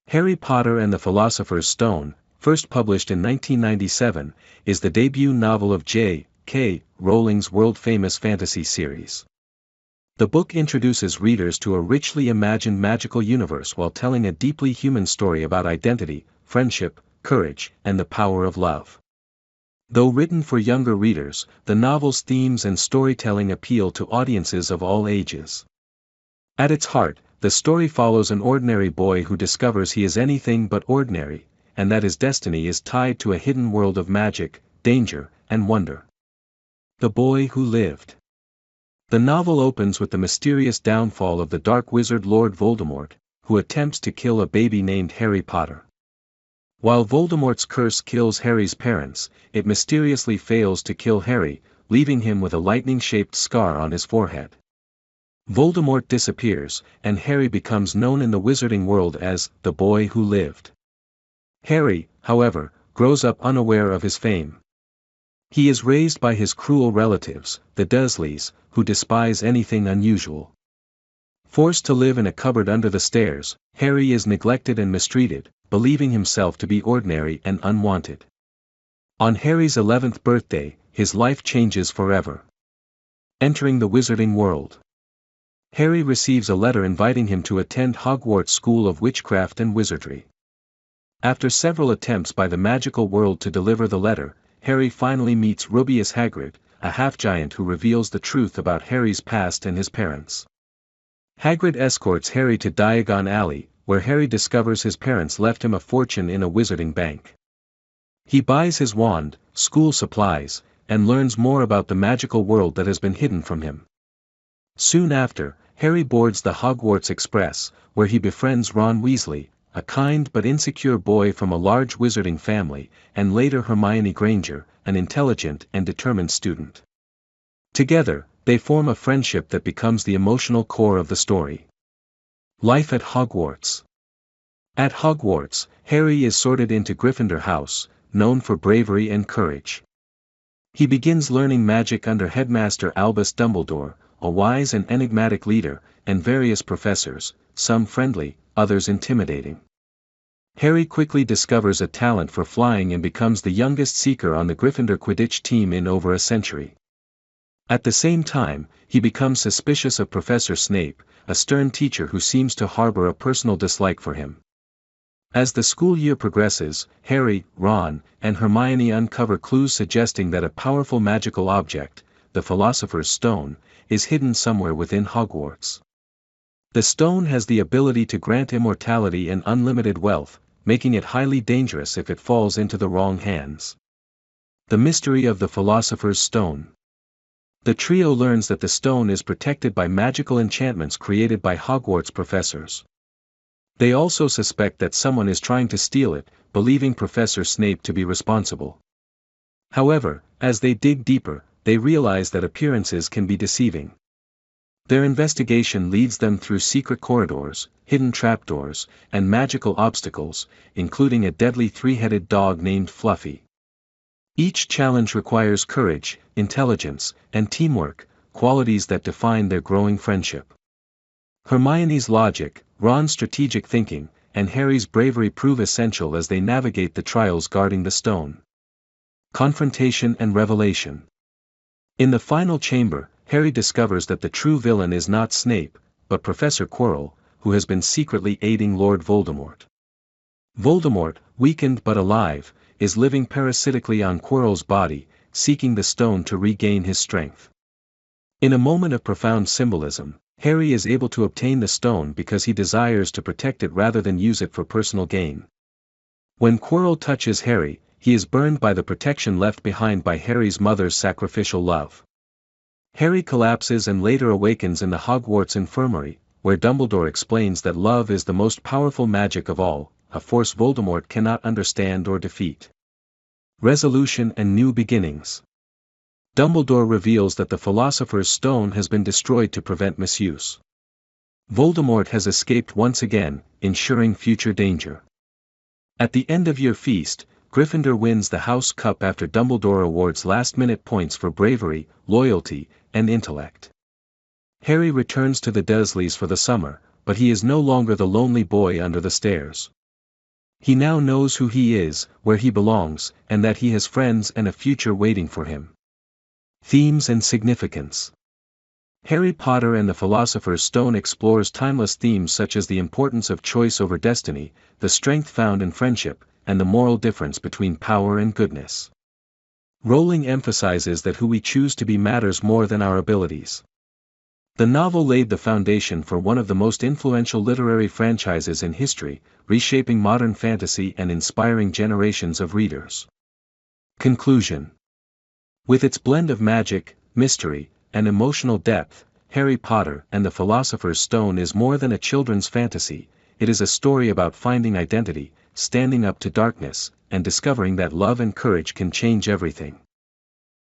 Harry Potter and the Philosopher's Stone, first published in 1997, is the debut novel of J.K. Rowling's world-famous fantasy series. The book introduces readers to a richly imagined magical universe while telling a deeply human story about identity, friendship, courage, and the power of love. Though written for younger readers, the novel's themes and storytelling appeal to audiences of all ages. At its heart, the story follows an ordinary boy who discovers he is anything but ordinary, and that his destiny is tied to a hidden world of magic, danger, and wonder. The Boy Who Lived. The novel opens with the mysterious downfall of the dark wizard Lord Voldemort, who attempts to kill a baby named Harry Potter. While Voldemort's curse kills Harry's parents, it mysteriously fails to kill Harry, leaving him with a lightning-shaped scar on his forehead. Voldemort disappears, and Harry becomes known in the wizarding world as the Boy Who Lived. Harry, however, grows up unaware of his fame. He is raised by his cruel relatives, the Dursleys, who despise anything unusual. Forced to live in a cupboard under the stairs, Harry is neglected and mistreated, believing himself to be ordinary and unwanted. On Harry's 11th birthday, his life changes forever. Entering the wizarding world. Harry receives a letter inviting him to attend Hogwarts School of Witchcraft and Wizardry. After several attempts by the magical world to deliver the letter, Harry finally meets Rubeus Hagrid, a half-giant who reveals the truth about Harry's past and his parents. Hagrid escorts Harry to Diagon Alley, where Harry discovers his parents left him a fortune in a wizarding bank. He buys his wand, school supplies, and learns more about the magical world that has been hidden from him. Soon after, Harry boards the Hogwarts Express, where he befriends Ron Weasley, a kind but insecure boy from a large wizarding family, and later Hermione Granger, an intelligent and determined student. Together, they form a friendship that becomes the emotional core of the story. Life at Hogwarts. At Hogwarts, Harry is sorted into Gryffindor House, known for bravery and courage. He begins learning magic under Headmaster Albus Dumbledore, a wise and enigmatic leader, and various professors, some friendly, others intimidating. Harry quickly discovers a talent for flying and becomes the youngest seeker on the Gryffindor Quidditch team in over a century. At the same time, he becomes suspicious of Professor Snape, a stern teacher who seems to harbor a personal dislike for him. As the school year progresses, Harry, Ron, and Hermione uncover clues suggesting that a powerful magical object, the Philosopher's Stone, is hidden somewhere within Hogwarts. The stone has the ability to grant immortality and unlimited wealth, making it highly dangerous if it falls into the wrong hands. The mystery of the Philosopher's Stone. The trio learns that the stone is protected by magical enchantments created by Hogwarts professors. They also suspect that someone is trying to steal it, believing Professor Snape to be responsible. However, as they dig deeper, they realize that appearances can be deceiving. Their investigation leads them through secret corridors, hidden trapdoors, and magical obstacles, including a deadly three-headed dog named Fluffy. Each challenge requires courage, intelligence, and teamwork, qualities that define their growing friendship. Hermione's logic, Ron's strategic thinking, and Harry's bravery prove essential as they navigate the trials guarding the stone. Confrontation and revelation. In the final chamber, Harry discovers that the true villain is not Snape, but Professor Quirrell, who has been secretly aiding Lord Voldemort. Voldemort, weakened but alive, is living parasitically on Quirrell's body, seeking the stone to regain his strength. In a moment of profound symbolism, Harry is able to obtain the stone because he desires to protect it rather than use it for personal gain. When Quirrell touches Harry, he is burned by the protection left behind by Harry's mother's sacrificial love. Harry collapses and later awakens in the Hogwarts infirmary, where Dumbledore explains that love is the most powerful magic of all, a force Voldemort cannot understand or defeat. Resolution and new beginnings. Dumbledore reveals that the Philosopher's Stone has been destroyed to prevent misuse. Voldemort has escaped once again, ensuring future danger. At the end of year feast, Gryffindor wins the House Cup after Dumbledore awards last-minute points for bravery, loyalty, and intellect. Harry returns to the Dursleys for the summer, but he is no longer the lonely boy under the stairs. He now knows who he is, where he belongs, and that he has friends and a future waiting for him. Themes and significance. Harry Potter and the Philosopher's Stone explores timeless themes such as the importance of choice over destiny, the strength found in friendship, and the moral difference between power and goodness. Rowling emphasizes that who we choose to be matters more than our abilities. The novel laid the foundation for one of the most influential literary franchises in history, reshaping modern fantasy and inspiring generations of readers. Conclusion. With its blend of magic, mystery, and emotional depth, Harry Potter and the Philosopher's Stone is more than a children's fantasy. It is a story about finding identity, standing up to darkness, and discovering that love and courage can change everything.